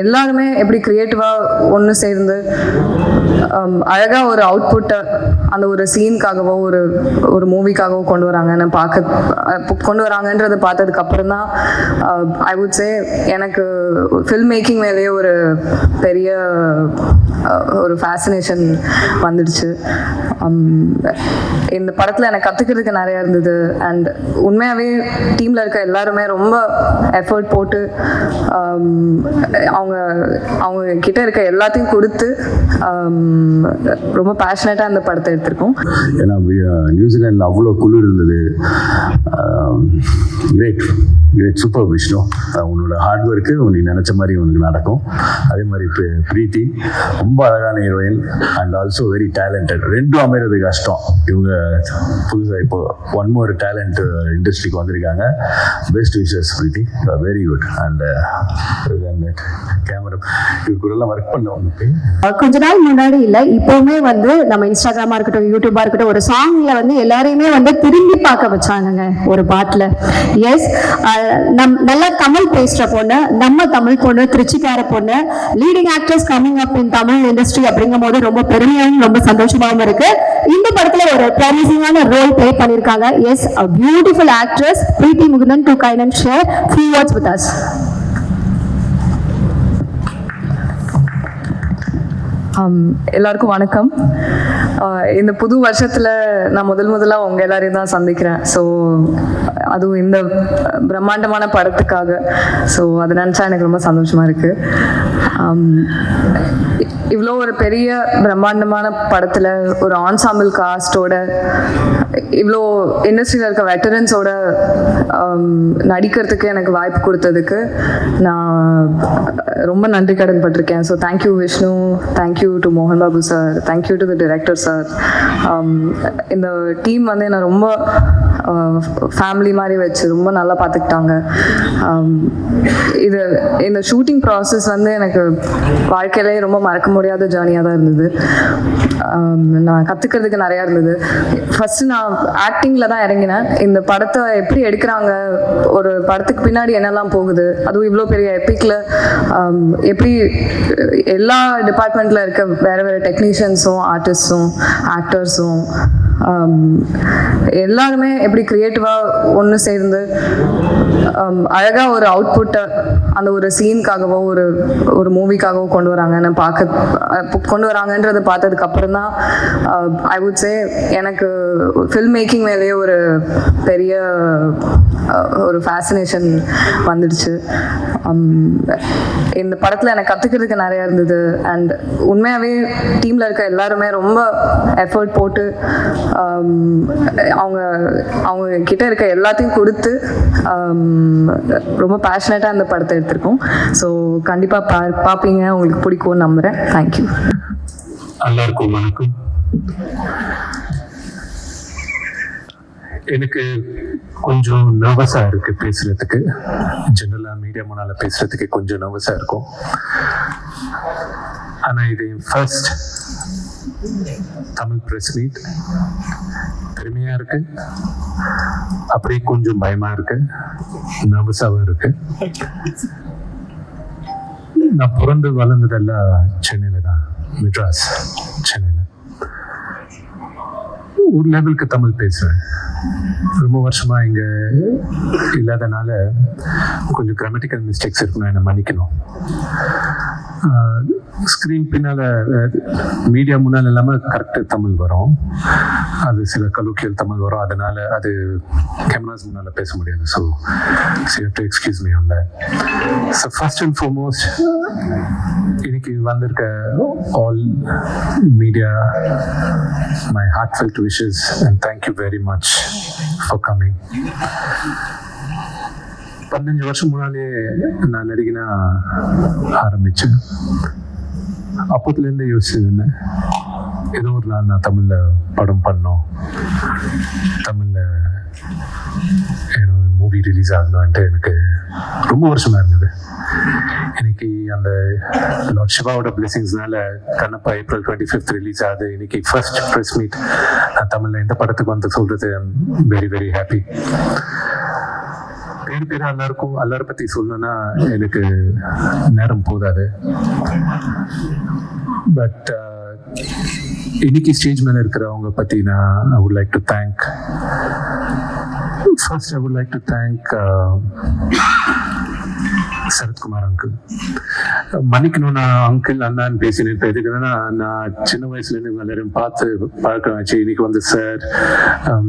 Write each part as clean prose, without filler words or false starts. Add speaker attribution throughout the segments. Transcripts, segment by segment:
Speaker 1: எல்லாருமே எப்படி க்ரியேட்டிவாக ஒன்று சேர்ந்து அழகாக ஒரு அவுட்புட்டை அந்த ஒரு சீனுக்காகவோ ஒரு மூவிக்காகவோ கொண்டு வராங்கன்றதை பார்த்ததுக்கப்புறம் தான் ஐ வுட் சே எனக்கு ஃபில்ம் மேக்கிங் மேலேயே ஒரு பெரிய ஒரு ஃபேசினேஷன் வந்துடுச்சு. இந்த படத்தில் எனக்கு கற்றுக்கிறதுக்கு நிறையா இருந்தது. அண்ட் உண்மையாகவே டீமில் இருக்க எல்லாருமே ரொம்ப எஃபர்ட் போட்டு அவங்க கிட்ட இருக்க எல்லாத்தையும் கொடுத்து ரொம்ப பேஷனேட்டாக அந்த படத்தை எடுத்திருக்கோம்.
Speaker 2: ஏன்னா நியூசிலாண்டில் அவ்வளோ குளிர் இருந்தது. கிரேட் சூப்பர் விஷ்ணு, உன்னோட ஹார்ட் ஒர்க்கு நீ நினச்ச மாதிரி உனக்கு நடக்கும். அதே மாதிரி பிரீத்தி ரொம்ப அழகான heroine and also very talented. ரெண்டும் அமைகிறது கஷ்டம். இவங்க புதுசாக இப்போ ஒன் மோர் டேலண்ட் இண்டஸ்ட்ரிக்கு வந்திருக்காங்க. Best wishes Preethi, very good. And camera இவங்க கூட எல்லாம் ஒர்க் பண்ண ஒன்று
Speaker 3: கொஞ்ச நாள் முன்னாடி இல்லை, இப்போவுமே வந்து நம்ம இன்ஸ்டாகிராமா இருக்கட்டும், யூடியூபா இருக்கட்டும், ஒரு சாங்ல வந்து எல்லாரையுமே வந்து திரும்பி பார்க்க வச்சாங்க ஒரு பாட்டுல. எஸ், நல்லா தமிழ் பேசுற பொண்ணு, நம்ம தமிழ் பொண்ணு, திருச்சிக்கார பொண்ணு, லீடிங் ஆக்ட்ரஸ் கமிங் அப் இன் தமிழ் இண்டஸ்ட்ரி அப்படிங்கும் போது ரொம்ப பெருமையாகவும் ரொம்ப சந்தோஷமாகவும் இருக்கு. இந்த படத்துல ஒரு ப்ராமிசிங்கான ரோல் பிளே பண்ணிருக்காங்க. Yes, a beautiful actress Preeti Mukundan to kind and share few words with us.
Speaker 1: எல்லாருக்கும் வணக்கம். இந்த புது வருஷத்தில் நான் முதலாக உங்கள் எல்லாரையும் தான் சந்திக்கிறேன். ஸோ அதுவும் இந்த பிரம்மாண்டமான படத்துக்காக. ஸோ அதை நினச்சா எனக்கு ரொம்ப சந்தோஷமாக இருக்குது. இவ்வளோ ஒரு பெரிய பிரம்மாண்டமான படத்தில் ஒரு ஆன்சாம்பிள் காஸ்டோட இவ்வளோ இண்டஸ்ட்ரியில் இருக்க வெட்டரன்ஸோட நடிக்கிறதுக்கு எனக்கு வாய்ப்பு கொடுத்ததுக்கு நான் ரொம்ப நன்றி கடன் பட்டிருக்கேன். So thank you Vishnu, thank you to மோகன் Babu sir, thank you to the director sir. இந்த டீம் வந்து என்னை ரொம்ப ஃபேமிலி மாதிரி வச்சு ரொம்ப நல்லா பார்த்துக்கிட்டாங்க. இந்த ஷூட்டிங் ப்ராசஸ் வந்து எனக்கு வாழ்க்கையிலே ரொம்ப மறக்க முடியாத ஜேர்னியாக தான் இருந்தது. நான் கற்றுக்கிறதுக்கு நிறையா இருந்தது. ஃபஸ்ட்டு நான் ஆக்டிங்கில் தான் இறங்கினேன். இந்த படத்தை எப்படி எடுக்கிறாங்க, ஒரு படத்துக்கு பின்னாடி என்னெல்லாம் போகுது, அதுவும் இவ்வளோ பெரிய எப்பிக்கில் எப்படி எல்லா டிபார்ட்மெண்ட்டில் இருக்க வேறு டெக்னீஷியன்ஸும் ஆர்டிஸ்ட்ஸும் ஆக்டர்ஸும் எல்லாருமே எப்படி க்ரியேட்டிவாக ஒன்று சேர்ந்து அழகாக ஒரு அவுட்புட்டை அந்த ஒரு சீனுக்காகவோ ஒரு மூவிக்காகவோ கொண்டு வராங்கன்றதை பார்த்ததுக்கப்புறம் தான் ஐ வுட் சே எனக்கு ஃபில்ம் மேக்கிங் மேலேயே ஒரு பெரிய ஒரு ஃபேசினேஷன் வந்துடுச்சு. இந்த படத்தில் எனக்கு கற்றுக்கிறதுக்கு நிறையா இருந்தது. அண்ட் உண்மையாகவே டீமில் இருக்க எல்லாருமே ரொம்ப எஃபர்ட் போட்டு அவங்க கிட்ட இருக்க எல்லாத்தையும் கொடுத்து ரொம்ப பேஷனேட்டாக அந்த படத்தை எடுத்திருக்கோம். ஸோ கண்டிப்பாக பார்ப்பீங்க, உங்களுக்கு பிடிக்கும்னு நம்புகிறேன். தேங்க்யூ.
Speaker 4: எல்லாருக்கும் வணக்கம். எனக்கு கொஞ்சம் நர்வஸாக இருக்குது பேசுகிறதுக்கு. ஜென்ரலாக மீடியா முன்னால் பேசுகிறதுக்கு கொஞ்சம் நர்வஸாக இருக்கும். ஆனால் இது ஃபர்ஸ்ட் தமிழ் ப்ரெஸ் மீட். பெருமையாக இருக்குது, அப்படியே கொஞ்சம் பயமாக இருக்குது, நர்வஸாகவும் இருக்குது. நான் பிறந்து வளர்ந்ததெல்லாம் சென்னையில் தான், மெட்ராஸ், சென்னையில். ஒரு லெவலுக்கு தமிழ் பேசுவேன். ரொம்ப வருஷமாக இங்கே இல்லாதனால கொஞ்சம் கிராமட்டிக்கல் மிஸ்டேக்ஸ் இருக்கணும், என்னை மன்னிக்கணும். ஸ்க்ரீன் பின்னால் மீடியா முன்னால் இல்லாமல் கரெக்டாக தமிழ் வரும், அது சில கலோக்கியல் தமிழ் வரும், அதனால் அது கேமராஸ் முன்னால் பேச முடியாது. So you have to excuse me on that. So first and foremost இன்னைக்கு வந்திருக்க all media, my heartfelt wishes and thank you very much for coming. 15 வருஷம் முன்னாலே நான் நடிகனா ஆரம்பித்தேன். அப்போதுலேருந்து யோசிச்சிருந்தேன், ஏதோ ஒரு நாள் நான் தமிழில் படம் பண்ணோம், தமிழில் மூவி ரிலீஸ் ஆகணும்ன்ட்டு எனக்கு ரொம்ப வருஷமாக இருந்தது. இன்னைக்கு அந்த லார்ட் சிவாவோட பிளெஸிங்ஸ்னால கண்ணப்பா April 25 ரிலீஸ் ஆகுது. இன்னைக்கு ஃபர்ஸ்ட் ப்ரெஸ் மீட் நான் தமிழில் இந்த படத்துக்கு வந்து சொல்கிறது. I am very very happy. பேர் எல்லாரும் பற்றி சொல்லணும்னா எனக்கு நேரம் போதாது. பட் இன்னைக்கு ஸ்டேஜ் மேலே இருக்கிறவங்க பற்றி நான் I would like to thank. First I would like to thank Sarathkumar uncle. மன்னிக்கணும், நான் அங்கிள் அண்ணான்னு பேசினேன். இப்போ எதுக்குன்னா, நான் சின்ன வயசுலேருந்து இவங்க எல்லாரையும் பார்த்து பழக்கம் ஆச்சு. இன்னைக்கு வந்து சார்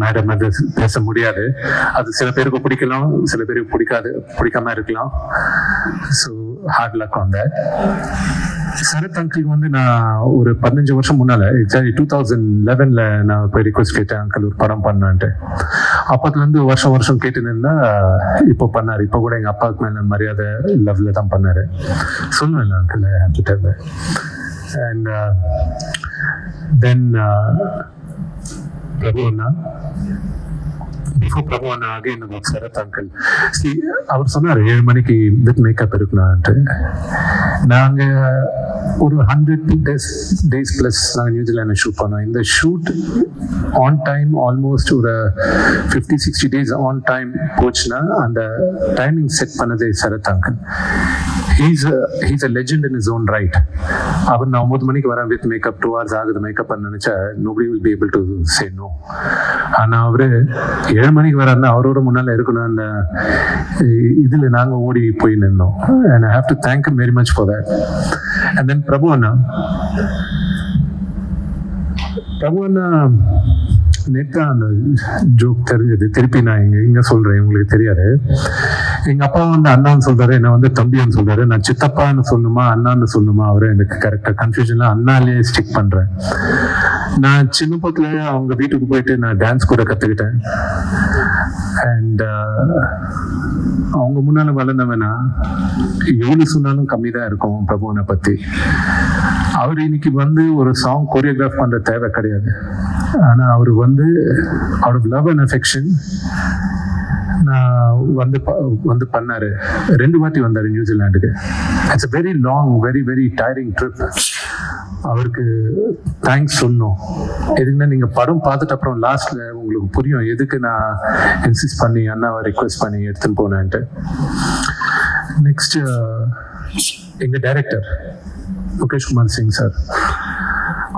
Speaker 4: மேடம் அது பேச முடியாது. அது சில பேருக்கு பிடிக்கலாம், சில பேருக்கு பிடிக்காம இருக்கலாம். So hard luck on that. Sarath uncle வந்து நான் ஒரு 15 வருஷம் முன்னால, எக்ஸாக்ட்லி 2011 நான் போய் ரிக்வெஸ்ட் கேட்டேன், அங்கிள் ஒரு படம் பண்ணான்ட்டு. அப்போதுலேருந்து வருஷம் கேட்டுன்னு இருந்தா இப்போ பண்ணார். இப்போ கூட எங்கள் அப்பாவுக்கு மேலே மரியாதை லவ்ல தான் பண்ணாரு. சொல்லுவேன் அங்கிள் ஹேப்பிட்டது. அண்ட் தென் பிரபு அண்ணா, பிஃபோர் பிரபு அண்ணா அகைன் about சரத் அங்கிள். அவர் சொன்னார் 7 மணிக்கு வித் மேக்கப் இருக்கணும்ட்டு. நாங்கள் ஒரு 100 days ப்ளஸ் நாங்கள் நியூசிலாண்டில் ஷூட் பண்ணோம். இந்த ஷூட் ஆன் டைம் ஆல்மோஸ்ட் ஒரு 50-60 days ஆன் டைம் போச்சுன்னா அந்த டைமிங் செட் பண்ணதே Sarath uncle. He's a legend in his own right. அவர் நான் 9 மணிக்கு வரேன் வித் மேக்கப், 2 hours ஆகுது மேக்கப் பண்ண நினைச்சா nobody will be able to say no. ஆனால் அவரு 7 மணிக்கு வராருன்னா அவரோட முன்னால இருக்கணும். அந்த இதில் நாங்கள் ஓடி போய் நின்னோம். and I have to thank him very much for that. and then பிரபு அண்ணா நேற்று அந்த ஜோக் தெரிஞ்சது. திருப்பி நான் இங்க சொல்றேன், உங்களுக்கு தெரியாது. எங்க அப்பா வந்து அண்ணான்னு சொல்றாரு, என்ன வந்து தம்பின்னு சொல்றாரு. நான் சித்தப்பான்னு சொல்லணுமா அண்ணான்னு சொல்லணுமா அவரை எனக்கு கரெக்டா கன்ஃபியூஷன்ல அண்ணாலேயே ஸ்டிக் பண்றேன். நான் சின்ன பக்கத்துல அவங்க வீட்டுக்கு போயிட்டு நான் டான்ஸ் கூட கத்துக்கிட்டேன். அண்ட் அவங்க முன்னால வளர்ந்தவனா எவ்வளவு சொன்னாலும் கம்மி தான் இருக்கும் பிரபுவனை பத்தி. அவர் இன்னைக்கு வந்து ஒரு சாங் கோரியோகிராஃப் பண்ற தேவை கிடையாது. ஆனா அவர் வந்து out of love and affection நான் வந்து பண்ணாரு. 2 வாட்டி வந்தாரு நியூசிலாண்டுக்கு. It's a very long, very tiring trip. அவருக்கு தேங்க்ஸ் சொல்லணும். எதுக்குன்னா, நீங்க படம் பார்த்துட்டு அப்புறம் லாஸ்ட்ல உங்களுக்கு புரியும் எதுக்கு நான் இன்சிஸ்ட் பண்ணி அண்ணாவை ரிக்வெஸ்ட் பண்ணி எடுத்துன்னு போனேன்ட்டு. நெக்ஸ்ட் எங்க டைரக்டர் முகேஷ் குமார் சிங் சார்.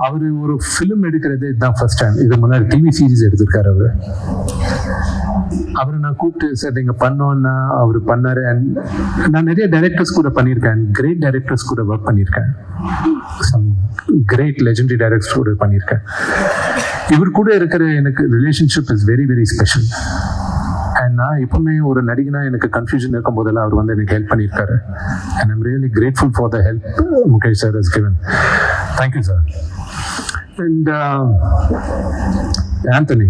Speaker 4: அவரு ஒரு ஃபிலிம் எடுக்கிறது இதுதான் ஃபர்ஸ்ட் டைம். இது முன்னாடி டிவி சீரீஸ் எடுத்திருக்காரு அவரு. அவரை நான் கூப்பிட்டு சார் நீங்க பண்ணோன்னா அவர் பண்ணாரு. அண்ட் நான் நிறைய டைரக்டர்ஸ் கூட பண்ணியிருக்கேன், கிரேட் டைரக்டர்ஸ் கூட ஒர்க் பண்ணியிருக்கேன், சம் கிரேட் லெஜெண்டரி டைரக்டர்ஸ் கூட பண்ணியிருக்கேன். இவர் கூட இருக்கிற எனக்கு relationship is very special. And நான் எப்பவுமே ஒரு நடிகனா எனக்கு கன்ஃபியூஷன் இருக்கும் போதெல்லாம் அவர் வந்து எனக்கு ஹெல்ப் பண்ணியிருக்காரு. And I'm really grateful for the help Mukesh sir has given. Thank you sir. And Anthony,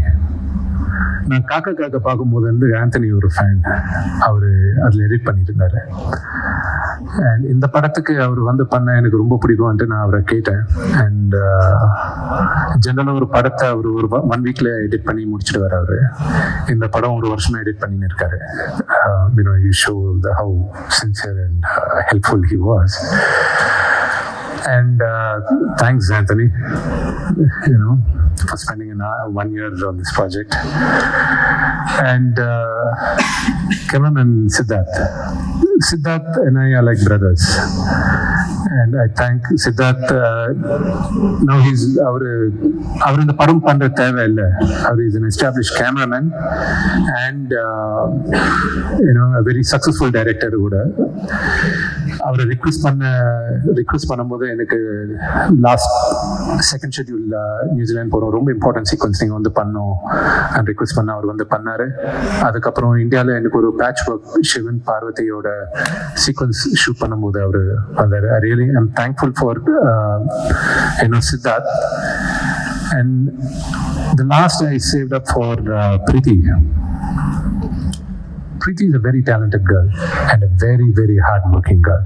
Speaker 4: நான் காக்கா பார்க்கும்போது வந்து ஆந்தனி ஒரு ஃபேன். அவர் அதில் எடிட் பண்ணிட்டு இருந்தாரு. அண்ட் இந்த படத்துக்கு அவர் வந்து பண்ண எனக்கு ரொம்ப பிடிக்கும்ன்ட்டு நான் அவரை கேட்டேன். அண்ட் ஜென்ரலாக ஒரு படத்தை அவர் ஒரு 1 வீக்ல எடிட் பண்ணி முடிச்சுட்டு வர அவரு. இந்த படம் 1 வருஷமா எடிட் பண்ணின்னு இருக்காரு. You show how sincere and helpful he was. And thanks Anthony, for spending 1 year on this project. And cameraman Siddharth and I are like brothers. And I thank Siddharth. Now he's our in the padam pandra theva illa. He's an established cameraman and a very successful director kuda. அவரை request பண்ணும்போது எனக்கு last second schedule New Zealand போகிறோம், ரொம்ப important sequence நீங்கள் வந்து பண்ணோம் and request பண்ண அவர் வந்து பண்ணார். அதுக்கப்புறம் இந்தியாவில் எனக்கு ஒரு பேட்ச் ஒர்க் சிவன் பார்வதியோட சீக்வன்ஸ் ஷூட் பண்ணும்போது அவர் வந்தார். I really I'm thankful for Siddharth. And the last I saved up for Preeti. Preeti is a very talented girl and a very hard-working girl.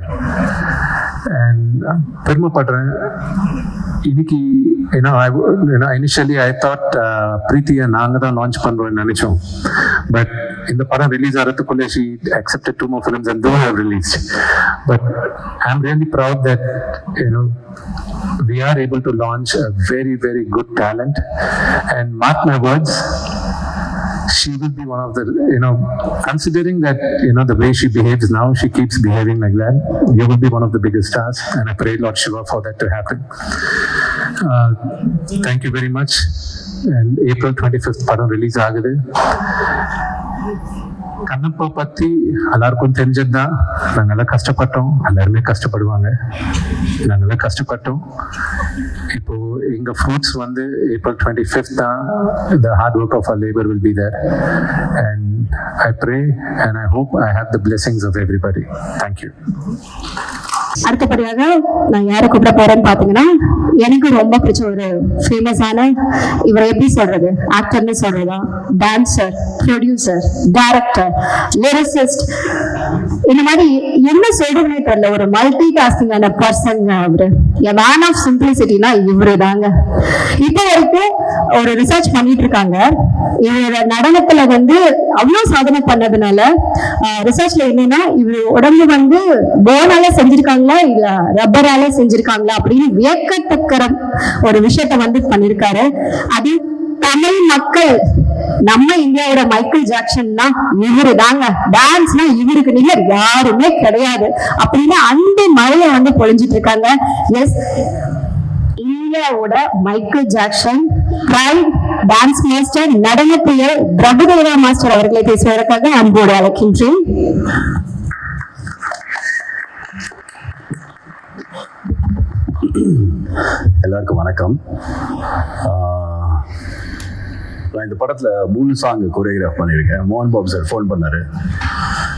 Speaker 4: And பெருமைப்படுறேன். இன்னைக்கு initially I thought Preetiயை நாங்கள் தான் launch பண்ணுறோம்னு நினைச்சோம். But இந்த படம் release ஆகிறதுக்குள்ளே she accepted 2 more films and those have released. But I'm really proud that we are able to launch a very good talent. And mark my words, she will be one of the, considering that, the way she behaves now, she keeps behaving like that, you will be one of the biggest stars, and I pray Lord Shiva for that to happen. Thank you very much. And April 25th படம் release ஆகுது. கண்ணப்பா பத்தி எல்லாருக்கும் தெரிஞ்சதுதான். நாங்கெல்லாம் கஷ்டப்பட்டோம், எல்லாருமே கஷ்டப்படுவாங்க, நாங்கெல்லாம் கஷ்டப்பட்டோம். இப்போ எங்க ஃப்ரூட்ஸ் வந்து April 25th தான். The hard work of our labor will be there, and I pray and I hope I have the blessings of everybody. Thank you.
Speaker 3: அடுத்தபடியாக நான் யாரை கூப்பிட போறேன்னு பாத்தீங்கன்னா, எனக்கு ரொம்ப பிடிச்ச ஒரு ஃபேமஸான, இவரை எப்படி சொல்றது, ஆக்டர்னு சொல்றதா, டான்சர், ப்ரொடியூசர், டைரக்டர், லிரிசிஸ்ட், இந்த மாதிரி என்ன சொல்றதுனே தெரியல, ஒரு மல்டி டாஸ்கிங்கான பர்சன் அவரு. மேன் ஆஃப் சிம்பிளிசிட்டினா இவரு தாங்க. இப்போ வரைக்கும் ஒரு ரிசர்ச் பண்ணிட்டு இருக்காங்க, இவரோட நடனத்துல வந்து அவ்வளவு சாதனை பண்ணதுனால ரிசர்ச்ல என்னன்னா, இவரு உடம்பு வந்து போனால செஞ்சிருக்காங்களா இல்ல ரப்பரால செஞ்சிருக்காங்களா அப்படின்னு வியக்கத்தக்க ஒரு விஷயத்த வந்து பண்ணிருக்காரு. அது தமிழ் மக்கள், நம்ம இந்தியாவோட மைக்கேல் ஜாக்சன்னா இவரு தாங்க. டான்ஸ்னா இவருக்கு நிகர் யாருமே கிடையாது அப்படின்னு அந்த மழையை வந்து பொழிஞ்சிட்டு இருக்காங்க. எஸ், இந்தியாவோட Michael Jackson, bright dance master, நடன பிரியர் பிரபுதேவா மாஸ்டர் அவர்களை பேசுவதற்காக அன்போடு அழைக்கின்றேன்.
Speaker 2: எல்லாருக்கும் வணக்கம். நான் இந்த படத்தில் 3 சாங் கொரியோகிராஃப் பண்ணியிருக்கேன். மோகன் பாபு சார் ஃபோன் பண்ணார்,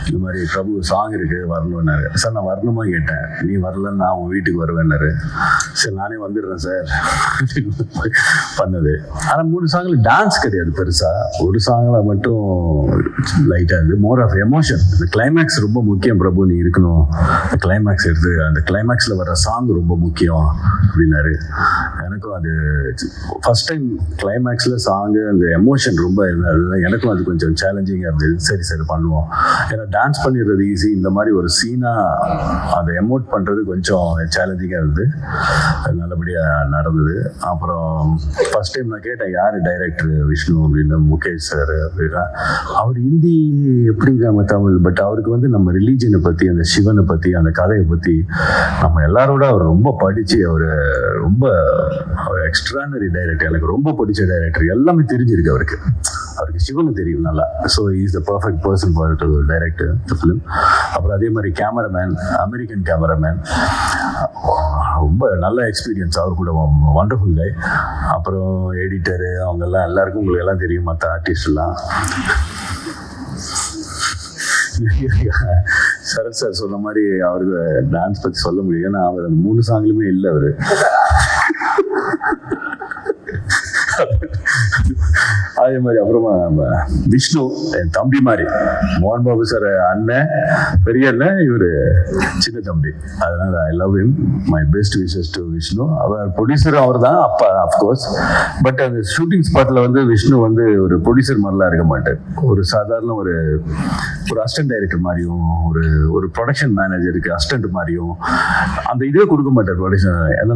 Speaker 2: இந்த மாதிரி பிரபு சாங் இருக்குது வரணுன்னாரு. சார் நான் வரணுமா கேட்டேன், நீ வரலன்னு நான் உன் வீட்டுக்கு வருவேன்னாரு. சரி நானே வந்துடுறேன் சார் பண்ணது. ஆனால் 3 சாங்கில் டான்ஸ் கிடையாது பெருசாக, ஒரு சாங்கில் மட்டும் லைட்டாக இருக்குது. More of emotion. இந்த கிளைமேக்ஸ் ரொம்ப முக்கியம் பிரபு, நீ இருக்கணும், அந்த கிளைமேக்ஸ் எடுத்து அந்த கிளைமேக்ஸில் வர்ற சாங் ரொம்ப முக்கியம் அப்படின்னாரு. எனக்கும் அது ஃபஸ்ட் டைம் கிளைமேக்ஸில் சாங்கு அந்த எமோஷன் ரொம்ப இருந்தது. எனக்கும் அது கொஞ்சம் சேலஞ்சிங்காக இருந்தது. சரி சரி பண்ணுவோம், ஏன்னா டான்ஸ் பண்ணிடுறது ஈஸி, இந்த மாதிரி ஒரு சீனாக அதை எமோட் பண்ணுறது கொஞ்சம் சேலஞ்சிங்காக இருந்தது. அது நல்லபடியாக நடந்தது. அப்புறம் ஃபஸ்ட் டைம் நான் கேட்டேன், யார் டைரக்டர் விஷ்ணு அப்படின்னு. முகேஷ் சார் அப்படின்னா. அவர் ஹிந்தி எப்படி நம்ம தமிழ், பட் அவருக்கு வந்து நம்ம ரிலீஜனை பற்றி, அந்த சிவனை பற்றி, அந்த கதையை பற்றி நம்ம எல்லாரோட அவர் ரொம்ப படித்து, அவர் ரொம்ப எக்ஸ்ட்ரானரி டைரக்டர். எனக்கு ரொம்ப பிடிச்ச டைரக்டர். எல்லாமே தெரிஞ்சிருக்கு அவருக்கு சிவனு தெரியும் நல்லா. So is the perfect person for to direct the film. அப்புறம் அதே மாதிரி கேமராமேன், அமெரிக்கன் கேமராமேன், ரொம்ப நல்ல எக்ஸ்பீரியன்ஸ் அவர் கூட, வண்டர்ஃபுல் கை. அப்புறம் எடிட்டரு அவங்கெல்லாம் எல்லாருக்கும் உங்களுக்கு எல்லாம் தெரியும், மற்ற ஆர்டிஸ்ட்லாம். சரத் சார் சொன்ன மாதிரி அவருக்கு டான்ஸ் பற்றி சொல்ல முடியும், ஏன்னா அவர் அந்த 3 சாங்லையுமே இல்லை அவர். அதே மாதிரி அப்புறமா நம்ம விஷ்ணு என் தம்பி மாதிரி, மோகன் பாபு சார் அண்ணன், பெரிய அண்ணன், இவர் சின்ன தம்பி. அதனால I love him. My best wishes to Vishnu. அவர் ப்ரொடியூசரும் அவர் தான், அப்பா அஃப்கோர்ஸ். பட் அந்த ஷூட்டிங் ஸ்பாட்டில் வந்து விஷ்ணு வந்து ஒரு ப்ரொடியூசர் மாதிரிலாம் இருக்க மாட்டார். ஒரு சாதாரண ஒரு அசிஸ்டன்ட் டைரக்டர் மாதிரியும், ஒரு ப்ரொடக்ஷன் மேனேஜருக்கு அசிஸ்டன்ட் மாதிரியும் அந்த இதுவே கொடுக்க மாட்டார் ப்ரொடியூசர். ஏன்னா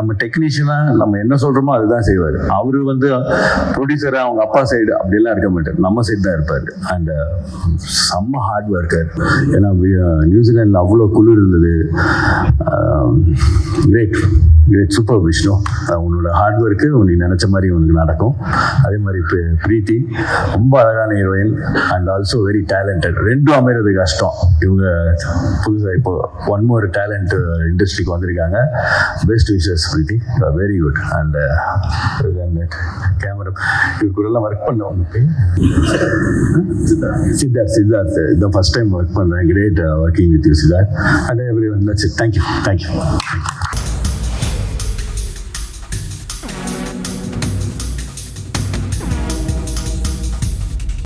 Speaker 2: நம்ம டெக்னீஷியனாக நம்ம என்ன சொல்கிறோமோ அதுதான் செய்வார். அவர் வந்து ப்ரொடியூசராக அவங்க அப்பா சைடு அப்படிலாம் இருக்க மாட்டார், நம்ம சைடு தான் இருப்பார். அண்ட் செம்ம ஹார்ட் ஒர்க்கர். ஏன்னா நியூசிலாண்டில் அவ்வளோ குளிர் இருந்தது. Great great super Vishnu. உன்னோட ஹார்ட் ஒர்க்கு நீ நினச்ச மாதிரி உனக்கு நடக்கும். அதே மாதிரி பிரீத்தி ரொம்ப அழகான heroine and also very talented. ரெண்டும் அமைகிறது கஷ்டம். இவங்க புதுசாக இப்போ ஒன் மோர் டேலண்ட் இண்டஸ்ட்ரிக்கு வந்திருக்காங்க. Best wishes Preethi, very good. And camera இவர் கூட எல்லாம் ஒர்க் பண்ண உனக்கு சித்தார்த் இதான் ஃபர்ஸ்ட் டைம் ஒர்க் பண்ணுறேன். Great working with you Siddharth. And everyone. That's it. Thank you.